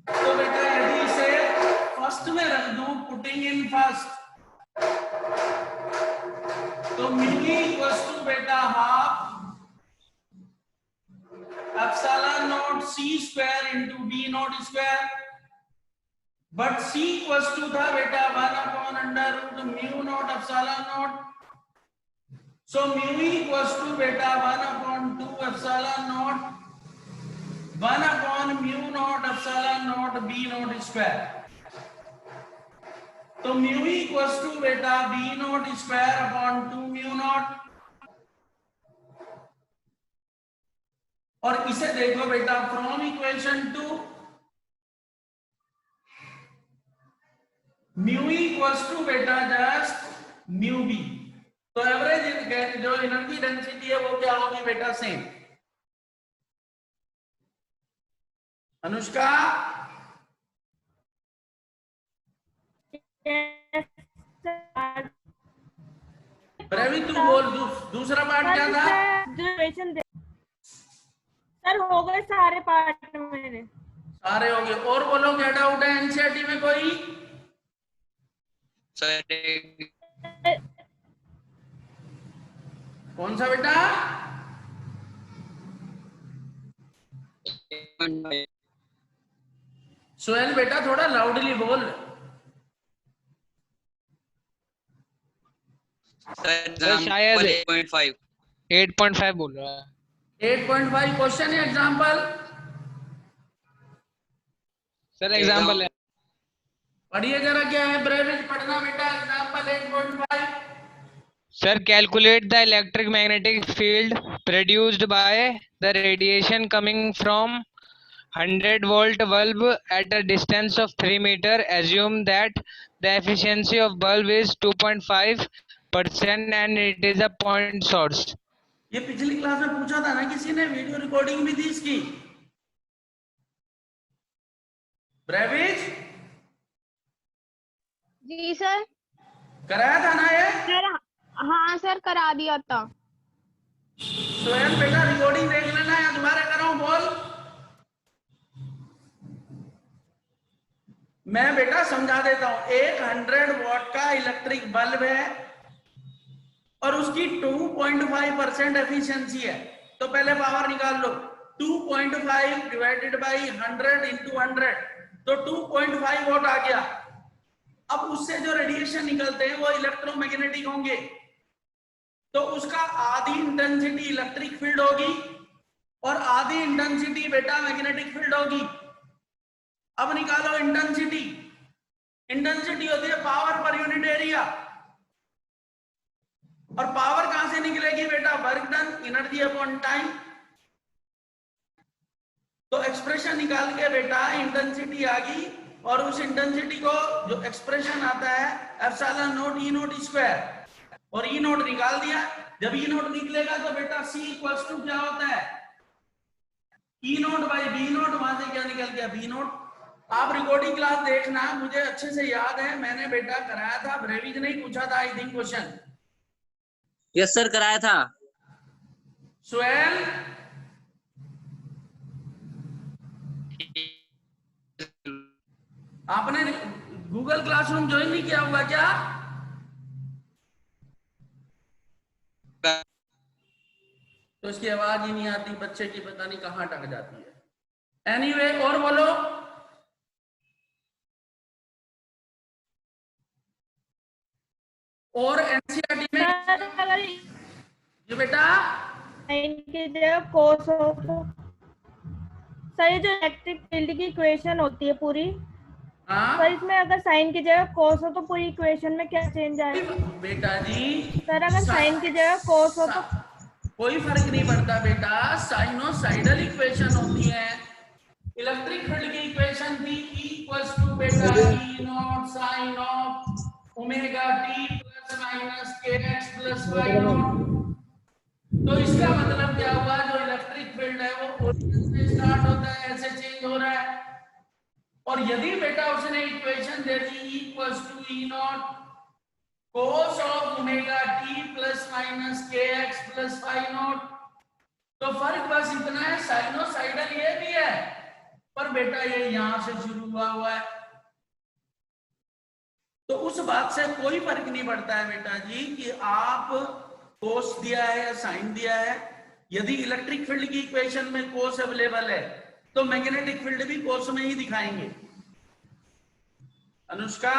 तो बेटा यदि इसे फर्स्ट में रख दूं, पुटिंग इन फर्स्ट, तो म्यू इक्वल्स टू बेटा half epsilon not c square into d not square, but c equals to था बेटा 1 upon under root mu not epsilon not, so mu equals to बेटा 1 upon 2 epsilon not 1 upon mu not epsilon not b not square. तो mu equals to बेटा b not square upon 2 mu not, और इसे देखो बेटा from equation 2 mu equals to बेटा just mu b, तो average जो एनर्जी डेंसिटी है वो क्या होगी बेटा सेम। अनुष्का रवि तू बोल दूसरा पार्ट क्या था? सर हो गए सारे पार्ट मेरे, सारे हो गए। और बोलो क्या डाउट है एनसीईआरटी में कोई? सर कौन सा बेटा? सोहेल बेटा थोड़ा लाउडली बोल। सर शायद 8.5 बोल रहा है। 8.5 क्वेश्चन है, एग्जांपल सर एग्जांपल है, पढ़िए जरा क्या है, ब्रेविज पढ़ना बेटा। Example 8.5 sir calculate the electric magnetic field produced by the radiation coming from 100 volt bulb at a distance of 3 meter. Assume that the efficiency of bulb is 2.5% and it is a point source. ये पिछली class में पूछा था ना किसी ने, video recording भी थी इसकी। ब्रेविज जी सर। कराया था ना ये? सर हाँ सर करा दिया था। सोहेल बेटा रिकॉर्डिंग देख लेना या दोबारा कराऊं? बोल। मैं बेटा समझा देता हूं। एक 100 वॉट का इलेक्ट्रिक बल्ब है और उसकी 2.5% एफिशिएंसी है, तो पहले पावर निकाल लो। 2.5 डिवाइडेड बाई 100 इंटू 100, तो 2.5 वॉट आ गया। अब उससे जो रेडिएशन निकलते हैं वो इलेक्ट्रोमैग्नेटिक होंगे, तो उसका आधी इंटेंसिटी इलेक्ट्रिक फील्ड होगी और आधी इंटेंसिटी बेटा मैग्नेटिक फील्ड होगी। अब निकालो इंटेंसिटी। इंटेंसिटी होती है पावर पर यूनिट एरिया, और पावर कहां से निकलेगी बेटा? Work done, energy upon time. तो एक्सप्रेशन निकाल के बेटा इंटेंसिटी आ गई, और उस इंटेंसिटी को जो एक्सप्रेशन आता है epsilon not E not square, और ई नॉट निकाल दिया। जब ई नॉट निकलेगा तो बेटा सी इक्वल्स टू क्या होता है? E not by b not. वहां से क्या निकल गया? B not. आप रिकॉर्डिंग क्लास देखना, मुझे अच्छे से याद है, मैंने बेटा कराया था। ब्रेविज ने पूछा था I think question. Yes sir कराया था। सोहेल आपने गूगल क्लासरूम ज्वाइन नहीं किया हुआ क्या? तो इसकी आवाज ही नहीं आती बच्चे की, पता नहीं कहां अटक जाती है। एनीवे और बोलो। और एनसीईआरटी में अगर ये बेटा साइन की जगह कोस हो तो सर ये जो इलेक्ट्रिक फील्ड की इक्वेशन होती है पूरी, हाँ सर इसमें अगर साइन की जगह कोस हो तो पूरी इक्वेशन में क्या चेंज आएगा? बेटा जी, सर अगर साइन की जगह कोस हो तो कोई फर्क नहीं पड़ता बेटा, साइनोसाइडल इक्वेशन होती है। इलेक्ट्रिक फील्ड की इक्वेशन थी E इक्वल्स टू बेटा E not sine of omega t plus minus kx plus y not. तो इसका मतलब क्या हुआ? जो इलेक्ट्रिक फील्ड है वो ओरिजिन से स्टार्ट होता है, ऐसे चेंज हो रहा है। और यदि बेटा उसने इक्वेशन दे दी E equals to E not cos of omega t plus minus kx plus y not, तो फर्क बस इतना है, साइनोसाइडल ये भी है पर बेटा ये यहां से शुरू हुआ है, तो उस बात से कोई फर्क नहीं पड़ता है बेटा जी कि आप कोस दिया है या साइन दिया है। यदि इलेक्ट्रिक फील्ड की इक्वेशन में कोस अवेलेबल है तो मैग्नेटिक फील्ड भी कोस में ही दिखाएंगे। अनुष्का,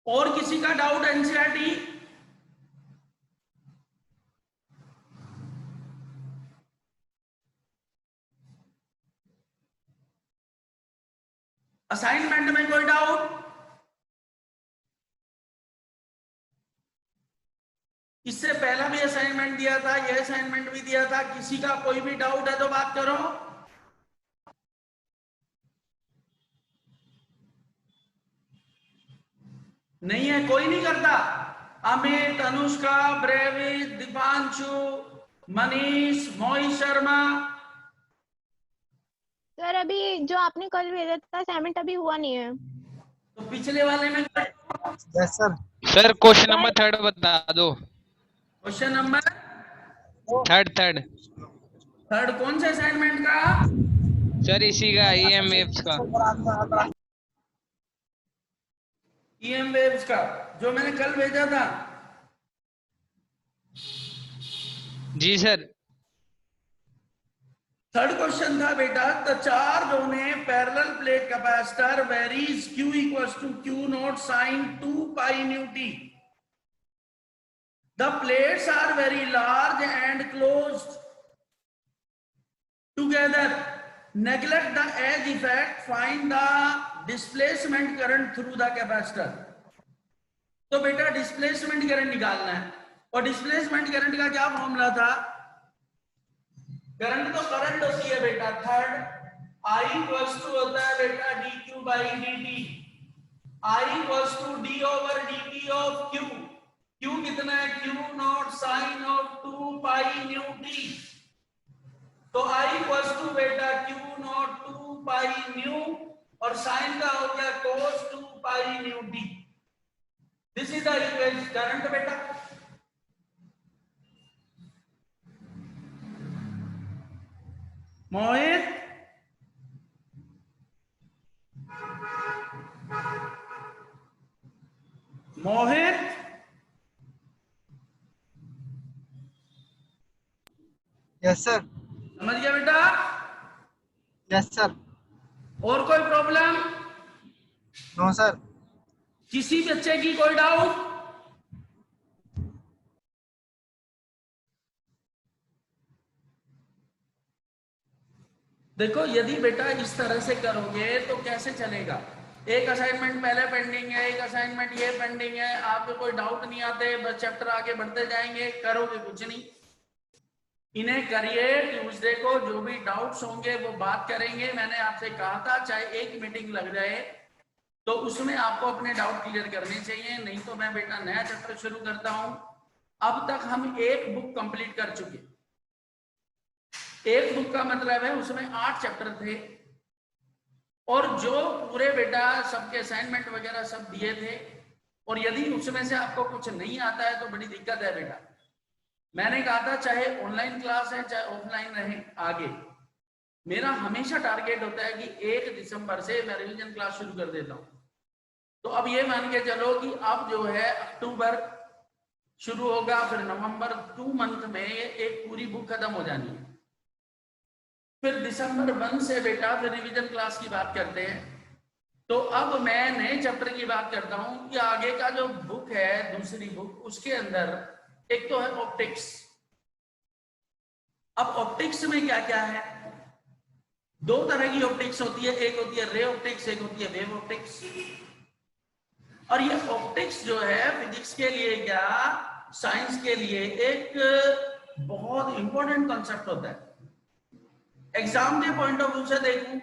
और किसी का डाउट एनसीईआरटी? असाइनमेंट में कोई डाउट? इससे पहला भी असाइनमेंट दिया था, यह असाइनमेंट भी दिया था। किसी का कोई भी डाउट है तो बात करो। नहीं है, कोई नहीं करता। अमित, अनुष्का, ब्रेवित, दीपांशु, मनीष, मोहित शर्मा। सर अभी जो आपने कल भेजा था असाइनमेंट अभी हुआ नहीं है। तो पिछले वाले में yes sir. Sir question number 3 बता दो। क्वेश्चन नंबर थर्ड कौन से असाइनमेंट का? सर इसी का EM वेव्स का। EM वेव्स का जो मैंने कल भेजा था। जी सर। थर्ड क्वेश्चन था बेटा, the charge on a parallel plate capacitor varies Q equals to Q not sine 2 pi nu t. The plates are very large and closed together. Neglect the edge effect. Find the displacement current through the capacitor. तो बेटा displacement current निकालना है, और displacement current का क्या formula था? Current तो current होती है बेटा, थर्ड I इक्वल्स टू होता है बेटा dq by dt। I equals to d over dt of q। Q कितना है? Q not sine of 2 pi nu t. तो I इक्वल्स टू बेटा Q नॉट 2 पाई न्यू, और साइन का हो गया cos 2 pi nu t. This is the equation current बेटा। Mohit, Mohit, yes sir. समझ गया बेटा? Yes sir. और कोई प्रॉब्लम? No sir. किसी बच्चे की कोई डाउट? देखो यदि बेटा इस तरह से करोगे तो कैसे चलेगा? एक असाइनमेंट पहले पेंडिंग है, एक असाइनमेंट ये पेंडिंग है, आपको कोई डाउट नहीं आते, बस चैप्टर आगे बढ़ते जाएंगे, करोगे कुछ नहीं। इन्हें करिए, ट्यूसडे को जो भी डाउट्स होंगे वो बात करेंगे। मैंने आपसे कहा था चाहे एक मीटिंग लग जाए तो उसमें आपको अपने डाउट क्लियर करने चाहिए, नहीं तो मैं बेटा नया चैप्टर शुरू करता हूं। अब तक हम एक बुक कंप्लीट कर चुके। एक बुक का मतलब है उसमें 8 चैप्टर थे, और जो पूरे बेटा सबके असाइनमेंट वगैरह सब दिए थे। और यदि उसमें से आपको कुछ नहीं आता है तो बड़ी दिक्कत है बेटा। मैंने कहा था चाहे ऑनलाइन क्लास है चाहे ऑफलाइन रहे, आगे मेरा हमेशा टारगेट होता है कि 1 दिसंबर से मैं रिवीजन क्लास शुरू कर देता हूं। तो अब ये मान के चलो कि अब जो है अक्टूबर शुरू होगा, फिर नवंबर 2 मंथ में एक पूरी बुक खत्म हो जानी है। फिर दिसंबर 1 से बेटा फिर रिवीजन क्लास की बात करते हैं। तो अब मैं नए चैप्टर की बात करता हूं कि आगे का जो बुक है दूसरी बुक, उसके अंदर एक तो है ऑप्टिक्स। अब ऑप्टिक्स में क्या क्या है? 2 तरह की ऑप्टिक्स होती है, एक होती है रे ऑप्टिक्स, एक होती है वेव ऑप्टिक्स। और ये ऑप्टिक्स जो है फिजिक्स के लिए क्या साइंस के लिए एक बहुत इंपॉर्टेंट कॉन्सेप्ट होता है। एग्जाम के पॉइंट ऑफ व्यू से देखूं,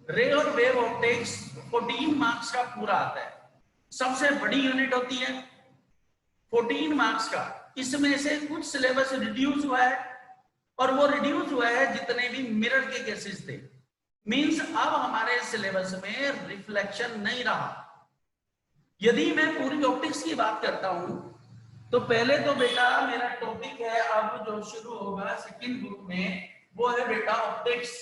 रे और वेव ऑप्टिक्स 14 मार्क्स का पूरा आता है। सबसे बड़ी यूनिट होती है 14 मार्क्स का। इसमें से कुछ सिलेबस रिड्यूस हुआ है, और वो रिड्यूस हुआ है जितने भी मिरर के केसेस थे। मींस अब हमारे सिलेबस में रिफ्लेक्शन नहीं रहा। यदि मैं पूरी ऑप्टिक्स की बात करता हूं तो पहले तो बेटा मेरा टॉपिक है अब जो शुरू होगा सेकंड बुक में, वो है बेटा ऑप्टिक्स।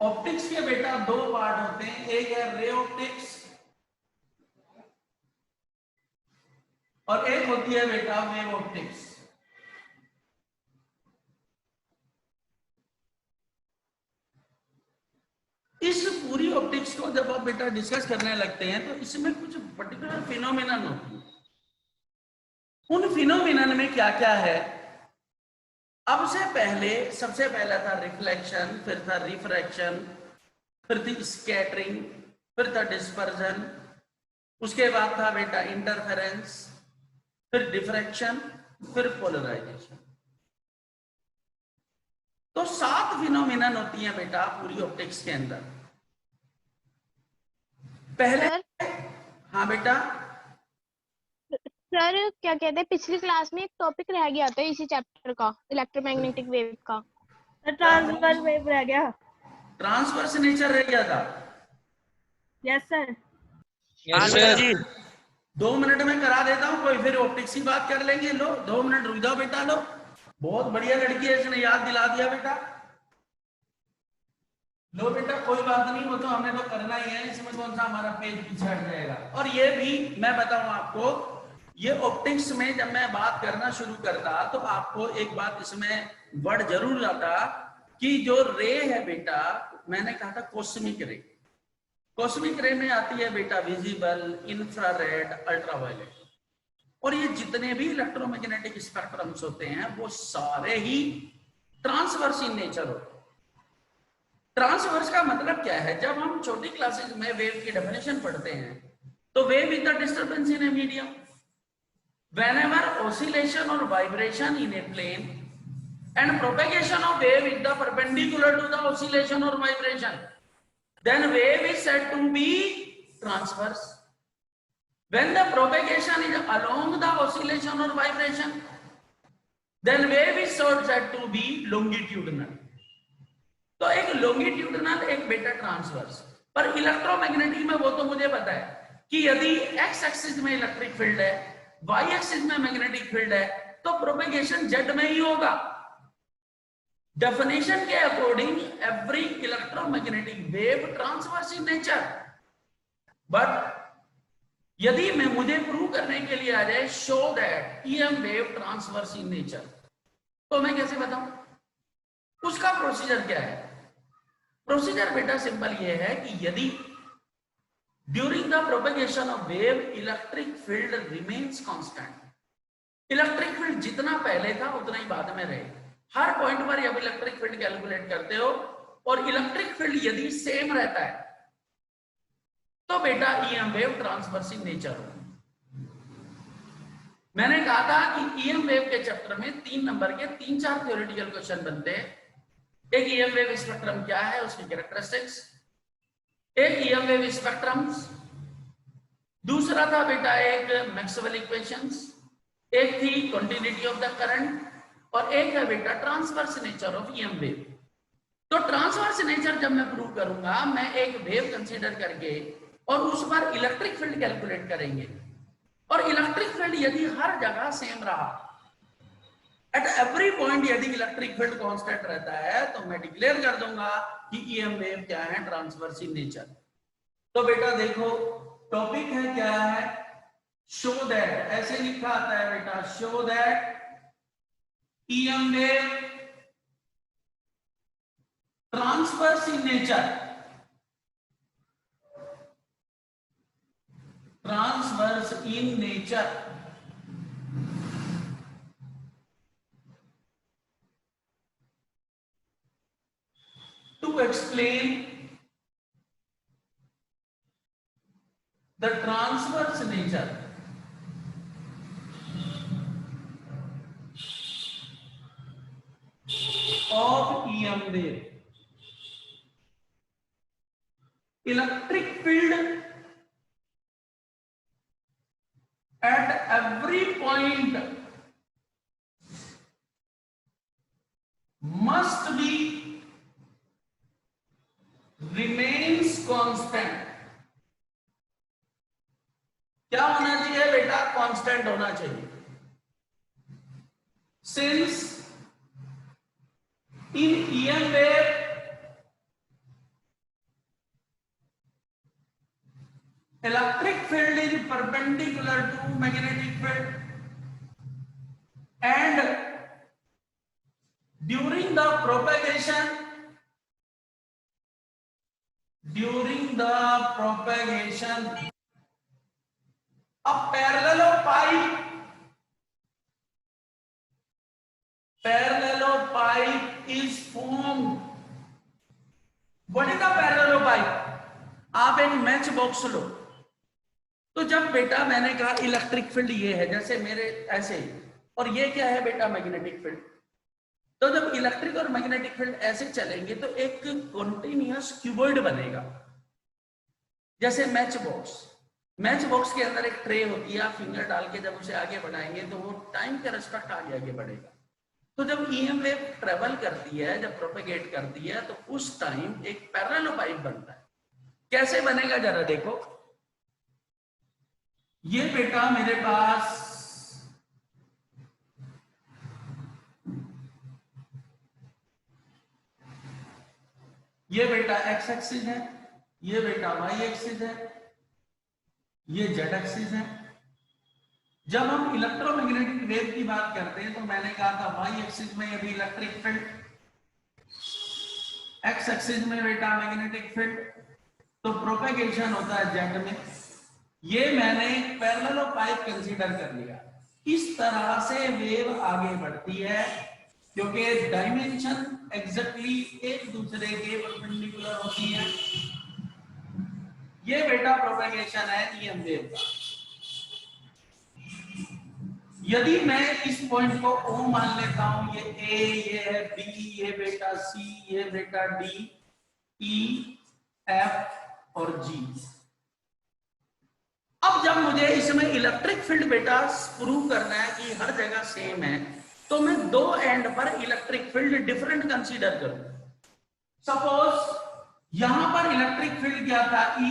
ऑप्टिक्स के बेटा दो पार्ट होते हैं, एक है रे ऑप्टिक्स और एक होती है बेटा वेव ऑप्टिक्स। इस पूरी ऑप्टिक्स को जब आप बेटा डिस्कस करने लगते हैं तो इसमें कुछ पर्टिकुलर फिनोमिनन होती है। उन फिनोमिनन में क्या क्या है, अब से पहले सबसे पहला था रिफ्लेक्शन, फिर था रिफ्रैक्शन, फिर थी स्कैटरिंग, फिर था डिस्पर्जन, उसके बाद था बेटा इंटरफेरेंस, फिर डिफ्रैक्शन, फिर पोलराइजेशन। तो 7 फिनोमिनन होती हैं बेटा पूरी ऑप्टिक्स के अंदर। पहले हाँ बेटा सर क्या कहते हैं, पिछली क्लास में एक टॉपिक रह गया था इसी चैप्टर का, इलेक्ट्रोमैग्नेटिक वेव का। ट्रांसवर्स वेव रह गया। ट्रांसवर्स नेचर रह गया था। Yes sir. Yes sir. 2 minute में करा देता हूँ, कोई फिर ऑप्टिक्स की बात कर लेंगे। लो 2 मिनट रुक जाओ बेटा। लो बहुत बढ़िया लड़की है, इसने याद दिला दिया बेटा। लो बेटा कोई बात नहीं, वो तो हमें तो करना ही है, इसमें कौन सा हमारा पेज पीछे हट जाएगा। और ये भी मैं बताऊं आपको, ये ऑप्टिक्स में जब मैं बात करना शुरू करता तो आपको एक बात इसमें वर्ड जरूर आता कि जो रे है बेटा, मैंने कहा था कॉस्मिक रे। कॉस्मिक रे में आती है बेटा विजिबल, इंफ्रारेड, अल्ट्रावायलेट, और ये जितने भी इलेक्ट्रोमैग्नेटिक स्पेक्ट्रम्स होते हैं वो सारे ही ट्रांसवर्स इन नेचर होते हैं। ट्रांसवर्स का मतलब क्या है, जब हम छोटी क्लासेस में वेव की डेफिनेशन पढ़ते हैं तो wave is the disturbance in a medium whenever oscillation or vibration in a plane and propagation of wave is the perpendicular to the oscillation or vibration, then wave is said to be transverse. When the propagation is along the oscillation or vibration, then wave is said to be longitudinal. तो एक longitudinal एक बेटा transverse. पर electromagnetic में वो तो मुझे पता है कि यदि एक्स एक्सिस में इलेक्ट्रिक फील्ड है, वाई एक्सिस में मैग्नेटिक फील्ड है, तो प्रोपेगेशन जेड में ही होगा। डेफिनेशन के according every electromagnetic wave transverse in nature. But यदि मैं मुझे प्रूव करने के लिए आ जाए show that EM wave transverse in nature, तो मैं कैसे बताऊं? उसका प्रोसीजर क्या है? प्रोसीजर बेटा सिंपल ये है कि यदि during the propagation of wave electric field remains constant, electric field जितना पहले था उतना ही बाद में रहे। हर पॉइंट पर जब इलेक्ट्रिक फील्ड कैलकुलेट करते हो और इलेक्ट्रिक फील्ड यदि सेम रहता है तो बेटा EM wave transverse in nature हो। मैंने कहा था कि ईएम वेव के चैप्टर में 3 नंबर के 3-4 थ्योरेटिकल क्वेश्चन बनते हैं। एक ईएम वेव स्पेक्ट्रम क्या है, उसकी कैरेक्टरिस्टिक्स, एक ईएम वेव स्पेक्ट्रम्स, दूसरा था बेटा एक मैक्सवेल इक्वेशंस, एक थी कंटिन्यूटी ऑफ द करंट, और एक है बेटा transverse nature of EM wave. तो ट्रांसवर्स नेचर जब मैं प्रूव करूंगा, मैं एक वेव कंसीडर करके और उस पर इलेक्ट्रिक फील्ड कैलकुलेट करेंगे, और इलेक्ट्रिक फील्ड यदि हर जगह सेम रहा, एट एवरी पॉइंट यदि इलेक्ट्रिक फील्ड कांस्टेंट रहता है, तो मैं डिक्लेयर कर दूंगा कि ईएम वेव क्या है, ट्रांसवर्स इन नेचर। तो बेटा देखो टॉपिक है क्या है, शो दैट, ऐसे लिखा आता है बेटा, show that EM wave transverse in nature, transverse in nature. To explain the transverse nature of EM wave, electric field every point must be remains constant. क्या होना चाहिए बेटा? कांस्टेंट होना चाहिए. Since in EM wave electric field is perpendicular to magnetic field, and during the propagation a parallelopipe is formed. What is the parallelopipe? आप एक match box लो. तो जब बेटा मैंने कहा इलेक्ट्रिक फील्ड ये है, जैसे मेरे ऐसे, और ये क्या है बेटा? Magnetic field. तो जब इलेक्ट्रिक और मैग्नेटिक फील्ड ऐसे चलेंगे तो एक कॉन्टिन्यूअस क्यूबॉइड बनेगा, जैसे मैच बॉक्स के अंदर एक ट्रे होती है, आप फिंगर डाल के जब उसे आगे बढ़ाएंगे तो वो टाइम के रेस्पेक्ट आगे बढ़ेगा. तो जब ईएम वेव ट्रेवल करती है, जब प्रोपेगेट करती है, तो उस टाइम एक पैरेललोपाइप बनता है. कैसे बनेगा जरा देखो. ये बेटा मेरे पास ये बेटा एक्स एक्सिस है, ये बेटा वाई एक्सिस है, ये जेड एक्सिस है. जब हम इलेक्ट्रोमैग्नेटिक वेव की बात करते हैं तो मैंने कहा था वाई एक्सिस में ये भी इलेक्ट्रिक फील्ड, एक्स एक्सिस में बेटा मैग्नेटिक फील्ड, तो प्रोपेगेशन होता है जेड में. ये मैंने पैरेललोपाइप कंसीडर कर लिया. इस तरह से वेव आगे बढ़ती है क्योंकि डायमेंशन एग्जैक्टली एक दूसरे के परपेंडिकुलर होती है. ये बेटा प्रोपेगेशन है ईएम वेव का. यदि मैं इस पॉइंट को O मान लेता हूं, ये A, ये है B, ये बेटा C, ये बेटा D, E, F और G. अब जब मुझे इसमें इलेक्ट्रिक फील्ड बेटा प्रूव करना है कि हर जगह सेम है, तो मैं दो एंड पर इलेक्ट्रिक फील्ड डिफरेंट कंसीडर करूं. सपोज यहां पर इलेक्ट्रिक फील्ड क्या था? E,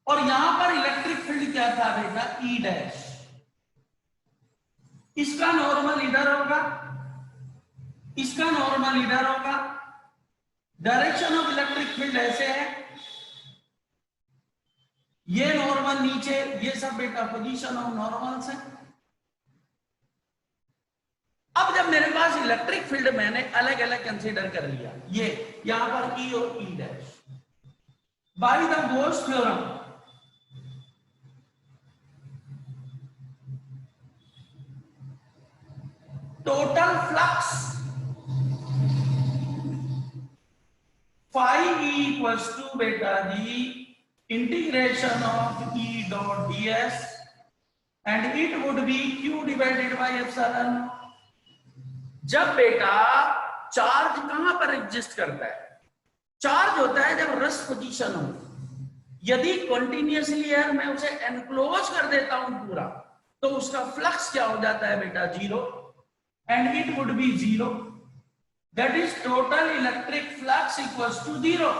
और यहां पर इलेक्ट्रिक फील्ड क्या था बेटा? E dash. इसका नॉर्मल इधर होगा, इसका नॉर्मल इधर होगा. डायरेक्शन ऑफ इलेक्ट्रिक फील्ड ऐसे है, ये नॉर्मल नीचे, ये सब बेटा पोजीशन ऑफ नॉर्मल्स है. अब जब मेरे पास इलेक्ट्रिक फील्ड मैंने अलग अलग कंसीडर कर लिया, ये यहां पर E और E dash, by the goes theorem total flux phi E equals to beta G integration of E dot ds, and it would be Q divided by epsilon. जब बेटा चार्ज कहां पर एग्जिस्ट करता है? चार्ज होता है जब रेस्ट पोजीशन हो. यदि कंटिन्यूअसली है मैं उसे एनक्लोज कर देता हूं पूरा, तो उसका फ्लक्स क्या हो जाता है बेटा? Zero. And it would be zero. That is total electric flux equals to zero.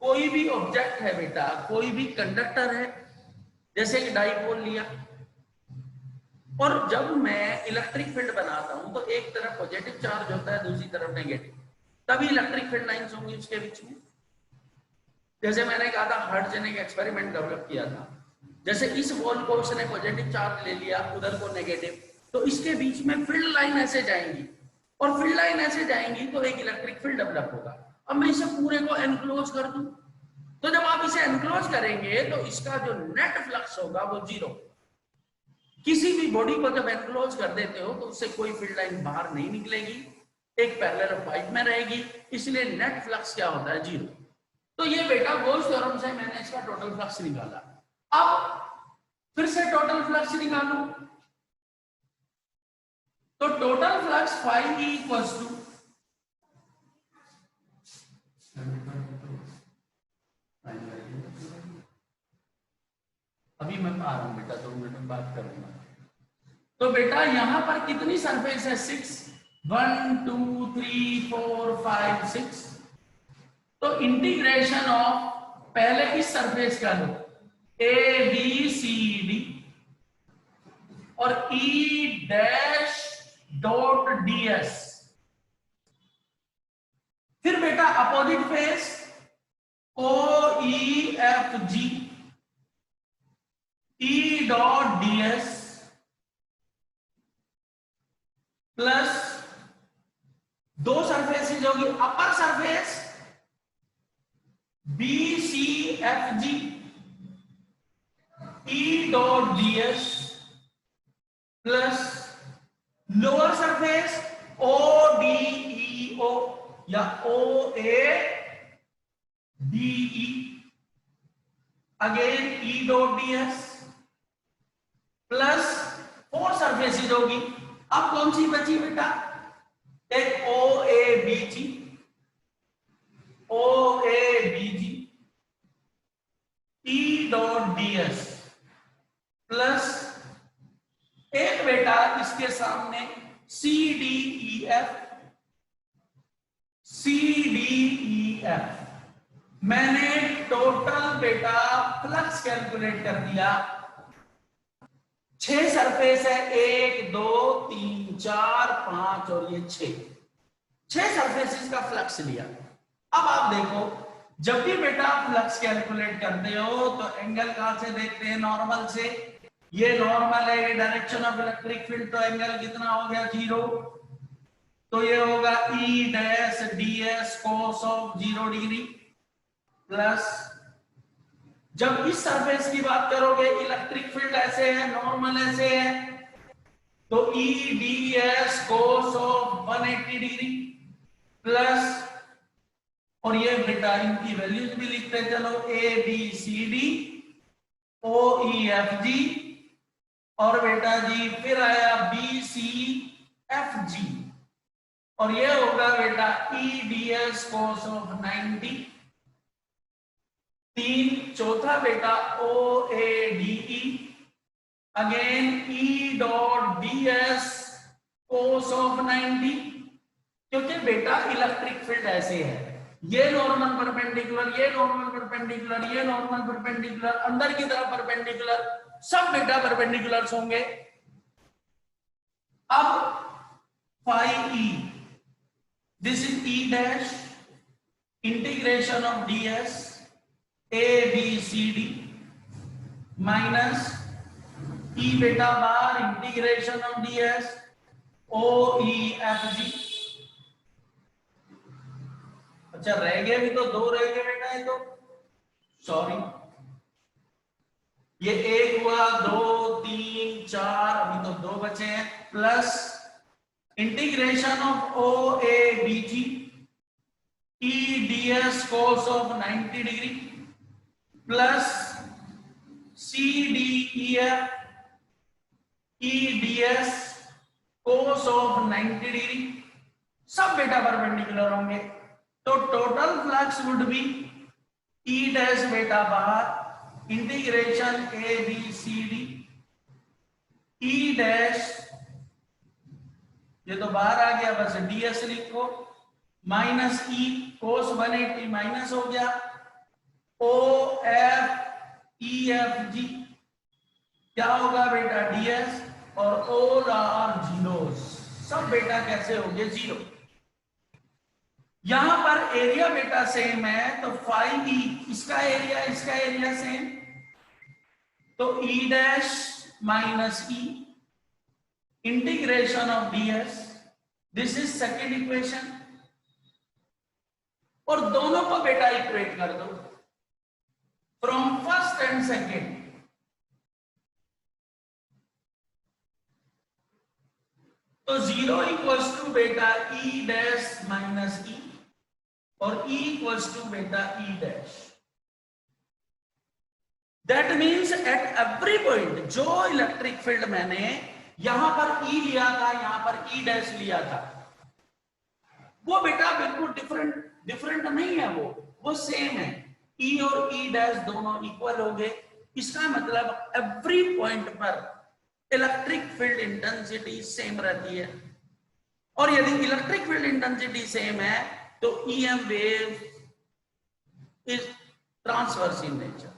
कोई भी ऑब्जेक्ट है बेटा, कोई भी कंडक्टर है, जैसे कि डाइपोल लिया, और जब मैं इलेक्ट्रिक फील्ड बनाता हूं तो एक तरफ पॉजिटिव चार्ज होता है, दूसरी तरफ नेगेटिव, तभी इलेक्ट्रिक फील्ड लाइंस होंगी उसके बीच में. जैसे मैंने कहा था हर्ट्ज ने एक एक्सपेरिमेंट डेवलप किया था, जैसे इस वॉल को उसने पॉजिटिव चार्ज ले लिया, उधर को नेगेटिव, तो इसके बीच में फील्ड लाइन ऐसे जाएंगी, और फील्ड लाइन ऐसे जाएंगी तो एक इलेक्ट्रिक फील्ड डेवलप होगा. अब मैं इसे पूरे को एनक्लोज कर दूं, तो जब आप इसे एनक्लोज करेंगे तो इसका जो नेट फ्लक्स होगा वो जीरो. किसी भी बॉडी को जब एनक्लोज कर देते हो तो उससे कोई फील्ड लाइन बाहर नहीं निकलेगी, एक पैरेललोपाइप में रहेगी, इसलिए नेट फ्लक्स क्या होता है? जीरो. तो ये बेटा गोस थ्योरम से मैंने इसका टोटल फ्लक्स निकाला. अब फिर से टोटल फ्लक्स निकालूं, तो total flux phi E equals to अभी मैं आ रहा हूं बेटा, 2 मिनट में बात करूंगा। तो बेटा यहां पर कितनी सरफेस है? 6, 1 2 3 4 5 6। तो इंटीग्रेशन ऑफ पहले किस सरफेस का लो? ए बी सी डी और ई डैश डॉट डीएस। फिर बेटा opposite face O E F G E dot DS plus 2 surfaces होगी, upper surface B C F G E dot DS plus lower surface O D E O या O A D E again E dot DS plus 4 surfaces होगी। अब कौन सी बची बेटा? एक O A B G, O A B G E dot DS plus एक बेटा इसके सामने C D E F, C D E F. मैंने टोटल बेटा फ्लक्स कैलकुलेट कर दिया। 6 सरफेस है, 1 2 3 4 5 और ये 6 सरफेसेस का फ्लक्स लिया। अब आप देखो, जब भी बेटा फ्लक्स कैलकुलेट करते हो तो एंगल कहां से देखते हैं? नॉर्मल से। ये नॉर्मल है, ये डायरेक्शन ऑफ इलेक्ट्रिक फील्ड, तो एंगल कितना हो गया? 0। तो ये होगा ई dash D S cos of 0 degree plus, जब इस सरफेस की बात करोगे इलेक्ट्रिक फील्ड ऐसे है, नॉर्मल ऐसे है, तो E D S cos of 180 degree plus, और ये बेटा इनकी वैल्यूज भी लिखते चलो, A B C D O E F G, और बेटा जी फिर आया बी सी एफ जी, और ये होगा बेटा E D S cos of 90 3। चौथा बेटा O A D E again E dot D S cos of 90, क्योंकि बेटा इलेक्ट्रिक फील्ड ऐसे है, ये नॉर्मल परपेंडिकुलर, ये नॉर्मल परपेंडिकुलर, ये नॉर्मल परपेंडिकुलर, अंदर की तरफ परपेंडिकुलर, सब बेटा परपेंडिकुलर्स होंगे। अब phi E, this is E dash integration of D S A B C D minus E बेटा बार integration of D S O E F G. अच्छा रह गए भी तो 2 रह गए बेटा, ये तो सॉरी, ये 1 हुआ, 2 3 4, अभी तो 2 बचे हैं, plus integration of O A B G E D S cos of 90 degree plus C D E F E D S cos of 90 degree, सब बेटा परपेंडिकुलर होंगे। तो total flux would be E dash बेटा बाहर integration A B C D E dash, ये तो बाहर आ गया, बस डीएस लिखो, माइनस ई कोस 180 माइनस हो गया, ओ एफ ई एफ जी क्या होगा बेटा? डीएस, और ऑल आर जीरोस, सब बेटा कैसे हो गए? 0। यहां पर एरिया बेटा सेम है, तो फाइव ई, इसका एरिया सेम, तो ई dash minus E integration of DS, this is second equation, और दोनों को बेटा इक्वेट कर दो फ्रॉम फर्स्ट एंड सेकेंड। तो 0 इक्वल्स टू बेटा ई डैश माइनस ई, और ई इक्वल्स टू बेटा ई dash. That means at every point जो इलेक्ट्रिक फील्ड मैंने यहां पर ई लिया था, यहां पर ई डैश लिया था, वो बेटा बिल्कुल डिफरेंट नहीं है, वो सेम है। ई और ई डैश दोनों इक्वल हो गए, इसका मतलब एवरी पॉइंट पर इलेक्ट्रिक फील्ड इंटेंसिटी सेम रहती है, और यदि इलेक्ट्रिक फील्ड इंटेंसिटी सेम है तो EM wave is transverse in nature.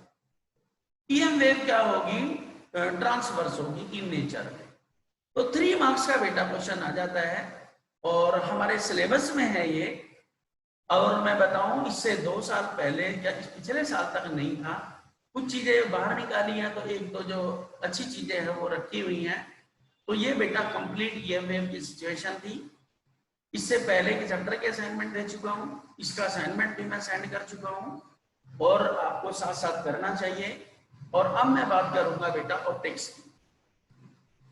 EM wave क्या होगी? ट्रांसवर्स होगी इन नेचर में। तो 3 मार्क्स का बेटा क्वेश्चन आ जाता है और हमारे सिलेबस में है ये। और मैं बताऊं इससे 2 साल पहले या पिछले साल तक नहीं था, कुछ चीजें बाहर निकाली हैं, तो एक तो जो अच्छी चीजें हैं वो रखी हुई हैं। तो ये बेटा कंप्लीट ईएम वेव की सिचुएशन थी। इससे पहले के चैप्टर के असाइनमेंट दे चुका हूं, इसका असाइनमेंट भी मैं सेंड कर चुका हूं और आपको साथ साथ करना चाहिए। और अब मैं बात करूंगा बेटा ऑप्टिक्स की।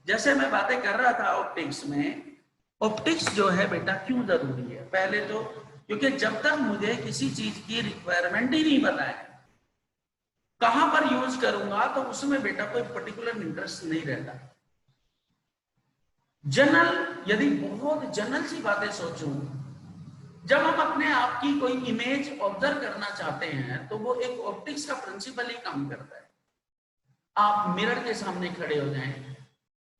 जैसे मैं बातें कर रहा था ऑप्टिक्स में, ऑप्टिक्स जो है बेटा क्यों जरूरी है? पहले तो क्योंकि जब तक मुझे किसी चीज की रिक्वायरमेंट ही नहीं पता है, कहां पर यूज करूंगा, तो उसमें बेटा कोई पर्टिकुलर इंटरेस्ट नहीं रहता। जनरल, यदि बहुत जनरल सी बातें सोचूं, जब हम अपने आप की कोई इमेज ऑब्जर्व करना चाहते हैं तो वो एक ऑप्टिक्स का प्रिंसिपल ही काम करता है। आप मिरर के सामने खड़े हो जाएं,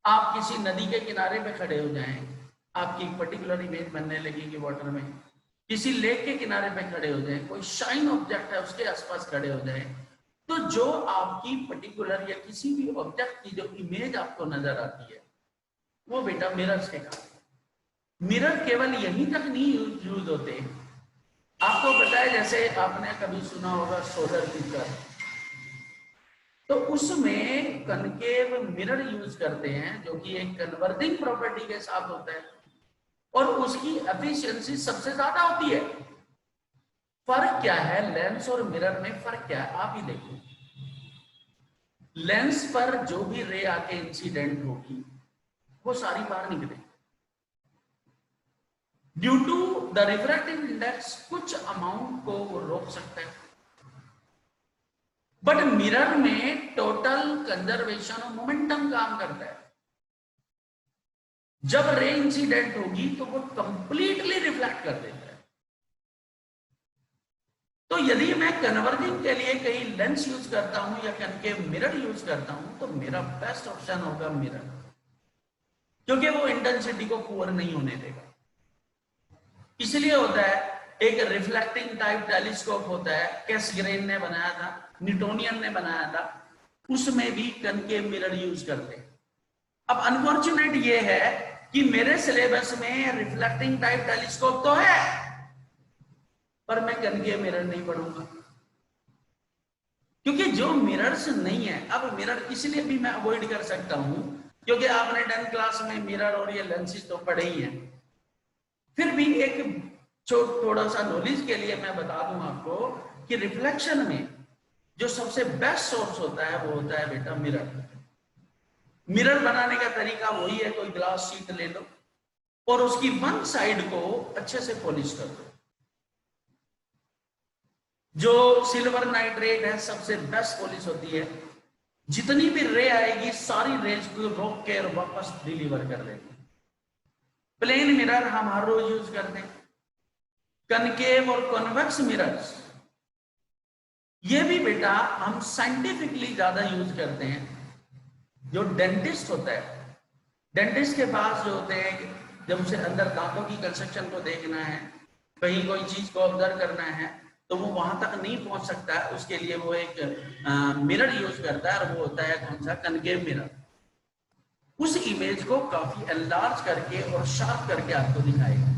आप किसी नदी के किनारे पे खड़े हो जाएं, आपकी एक पर्टिकुलर इमेज बनने लगेगी वाटर में। किसी लेक के किनारे पे खड़े हो जाएं, कोई शाइन ऑब्जेक्ट है उसके आसपास खड़े हो जाएं, तो जो आपकी पर्टिकुलर या किसी भी ऑब्जेक्ट की जो इमेज आपको नजर आती है वो बेटा मिरर्स के काम। मिरर केवल यहीं तक नहीं यूज होते, आपको पता है जैसे आपने कभी सुना होगा सोलर पिक्चर, तो उसमें कनकेव मिरर यूज करते हैं जो कि एक कन्वर्जिंग प्रॉपर्टी के साथ होता है और उसकी एफिशिएंसी सबसे ज्यादा होती है। फर्क क्या है लेंस और मिरर में? फर्क क्या है आप ही देखो। लेंस पर जो भी रे आके इंसिडेंट होगी वो सारी बाहर निकलेगी due to the refractive index, कुछ अमाउंट को वो रोक सकता है। बट मिरर में टोटल कंजर्वेशन ऑफ मोमेंटम काम करता है। जब रे इंसिडेंट होगी तो वो कंप्लीटली रिफ्लेक्ट कर देता है। तो यदि मैं कन्वर्जिंग के लिए कहीं लेंस यूज करता हूं या कनकेव मिरर यूज करता हूं तो मेरा बेस्ट ऑप्शन होगा मिरर, क्योंकि वो इंटेंसिटी को पुअर नहीं होने देगा। इसलिए होता है एक रिफ्लेक्टिंग टाइप टेलीस्कोप होता है, कैसग्रेन ने बनाया था, न्यूटोनियन ने बनाया था, उसमें भी कनकेव मिरर यूज करते हैं। अब अनफॉर्चुनेट ये है कि मेरे सिलेबस में रिफ्लेक्टिंग टाइप टेलीस्कोप तो है पर मैं कनकेव मिरर नहीं पढ़ूंगा, क्योंकि जो मिरर्स नहीं है। अब मिरर इसलिए भी मैं अवॉइड कर सकता हूं क्योंकि आपने 10th क्लास में मिरर और ये लेंसेज तो पढ़े ही हैं। फिर भी एक थोड़ा सा नॉलेज के लिए मैं बता दूं आपको कि रिफ्लेक्शन में जो सबसे बेस्ट सोर्स होता है वो होता है बेटा मिरर। मिरर बनाने का तरीका वही है, कोई ग्लास शीट ले लो और उसकी वन साइड को अच्छे से पॉलिश कर दो। जो सिल्वर नाइट्रेट है सबसे बेस्ट पॉलिश होती है, जितनी भी रे आएगी सारी रेज को रोक के और वापस डिलीवर कर देगी। प्लेन मिरर हम हर रोज यूज करते हैं। कनकेव और कॉन्वेक्स मिरर्स ये भी बेटा हम साइंटिफिकली ज्यादा यूज करते हैं। जो डेंटिस्ट होता है, डेंटिस्ट के पास जो होते हैं जब उसे अंदर दांतों की कंस्ट्रक्शन को देखना है, कहीं कोई चीज को ऑब्जर्व करना है तो वो वहां तक नहीं पहुंच सकता है, उसके लिए वो एक मिरर यूज करता है और वो होता है कौन सा? Concave mirror. उस इमेज को काफी एनलार्ज करके और शार्प करके आपको दिखाएगा।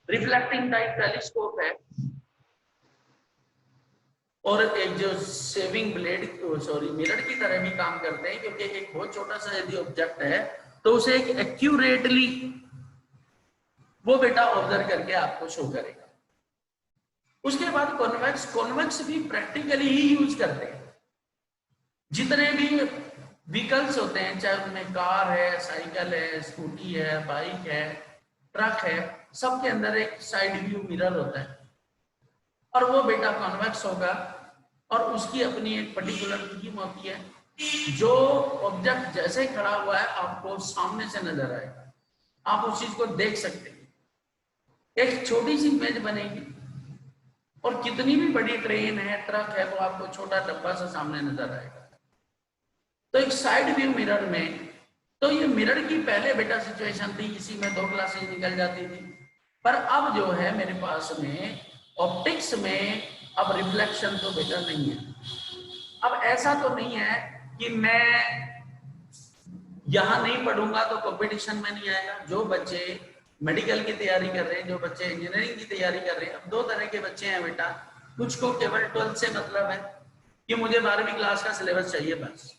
रिफ्लेक्टिंग टाइप टेलीस्कोप है और एक जो सेविंग ब्लेड मिरर की तरह भी काम करते हैं, क्योंकि एक बहुत छोटा सा यदि ऑब्जेक्ट है तो उसे एक एक्यूरेटली वो बेटा ऑब्जर्व करके आपको शो करेगा। उसके बाद कॉन्वेक्स, कॉन्वेक्स भी प्रैक्टिकली ही यूज करते हैं। जितने भी व्हीकल्स होते हैं, चाहे उनमें कार है, साइकिल है, स्कूटी है, बाइक है, ट्रक है, सबके अंदर एक साइड व्यू मिरर होता है और वो बेटा कॉन्वेक्स होगा और उसकी अपनी एक पर्टिकुलर थीम होती है। जो ऑब्जेक्ट जैसे खड़ा हुआ है आपको सामने से नजर आएगा, आप उस चीज को देख सकते हैं। एक छोटी सी इमेज बनेगी और कितनी भी बड़ी ट्रेन है, ट्रक है, वो आपको छोटा डब्बा सा सामने नजर आएगा। तो एक साइड व्यू मिरर में, तो ये मिरर की पहले बेटा सिचुएशन थी, इसी में 2 क्लासेस निकल जाती थी। पर अब जो है मेरे पास में ऑप्टिक्स में अब रिफ्लेक्शन तो बेटा नहीं है। अब ऐसा तो नहीं है कि मैं यहां नहीं पढ़ूंगा तो कंपटीशन में नहीं आएगा। जो बच्चे मेडिकल की तैयारी कर रहे हैं, जो बच्चे इंजीनियरिंग की तैयारी कर रहे हैं, अब 2 तरह के बच्चे हैं बेटा। कुछ को केवल 12th से मतलब है कि मुझे 12वीं क्लास का सिलेबस चाहिए बस।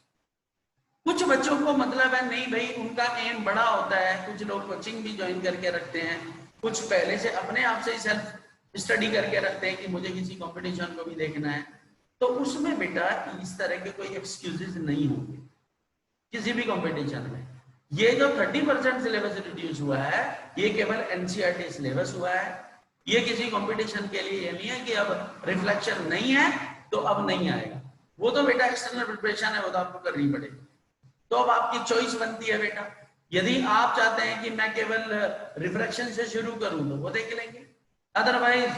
कुछ बच्चों को मतलब है नहीं भाई, उनका एम बड़ा होता है। कुछ लोग कोचिंग भी ज्वाइन करके रखते हैं, कुछ पहले से अपने आप से सेल्फ स्टडी करके रखते हैं कि मुझे किसी कंपटीशन को भी देखना है। तो उसमें बेटा इस तरह के कोई एक्सक्यूजेस नहीं होंगे किसी भी कंपटीशन में। ये जो 30% सिलेबस रिड्यूस हुआ है, ये केवल एनसीईआरटी सिलेबस हुआ है। ये किसी कंपटीशन के लिए ये नहीं है कि अब रिफ्लेक्शन नहीं है तो अब नहीं आएगा। वो तो बेटा एक्सटर्नल प्रिपरेशन है, वो तो आपको करनी पड़ेगी। तो अब आपकी चॉइस बनती है बेटा। यदि आप चाहते हैं कि मैं केवल रिफ्लेक्शन से शुरू करूं तो वो देख लेंगे, अदरवाइज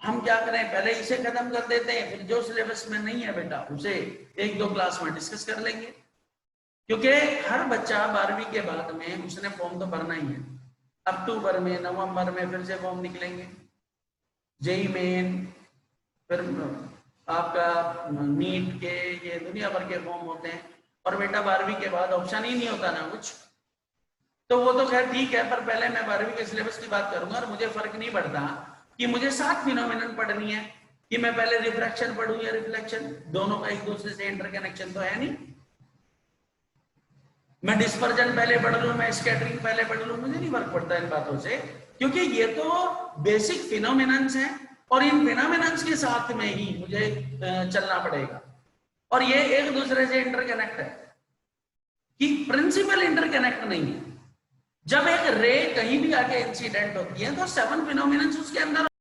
हम क्या करें, पहले इसे खत्म कर देते हैं, फिर जो सिलेबस में नहीं है बेटा उसे 1-2 क्लास में डिस्कस कर लेंगे। क्योंकि हर बच्चा 12वीं के बाद में उसने फॉर्म तो भरना ही है। अक्टूबर में, नवंबर में फिर से फॉर्म निकलेंगे, जेई मेन, फिर आपका नीट के, ये दुनिया भर के फॉर्म होते हैं। और बेटा 12वीं के बाद ऑप्शन ही नहीं होता ना कुछ। तो वो तो खैर ठीक है, पर पहले मैं 12वीं के सिलेबस की बात करूंगा। और मुझे फर्क नहीं पड़ता कि मुझे 7 फिनोमिनन पढ़नी है कि मैं पहले रिफ्रैक्शन पढ़ूं या रिफ्लेक्शन, दोनों का एक दूसरे से इंटरकनेक्शन तो है नहीं। मैं डिस्पर्जन पहले पढ़ लूं, मैं स्कैटरिंग पहले पढ़ लूं, मुझे नहीं फर्क पड़ता इन बातों से, क्योंकि ये तो बेसिक फिनोमिनन्स हैं और इन फिनोमिनन्स के साथ में ही मुझे चलना पड़ेगा। और ये एक दूसरे से इंटरकनेक्ट है कि प्रिंसिपल इंटरकनेक्ट नहीं है। जब एक रे कहीं भी आके इंसिडेंट होती है तो 7 फिनोमिनन्स उसके अंदर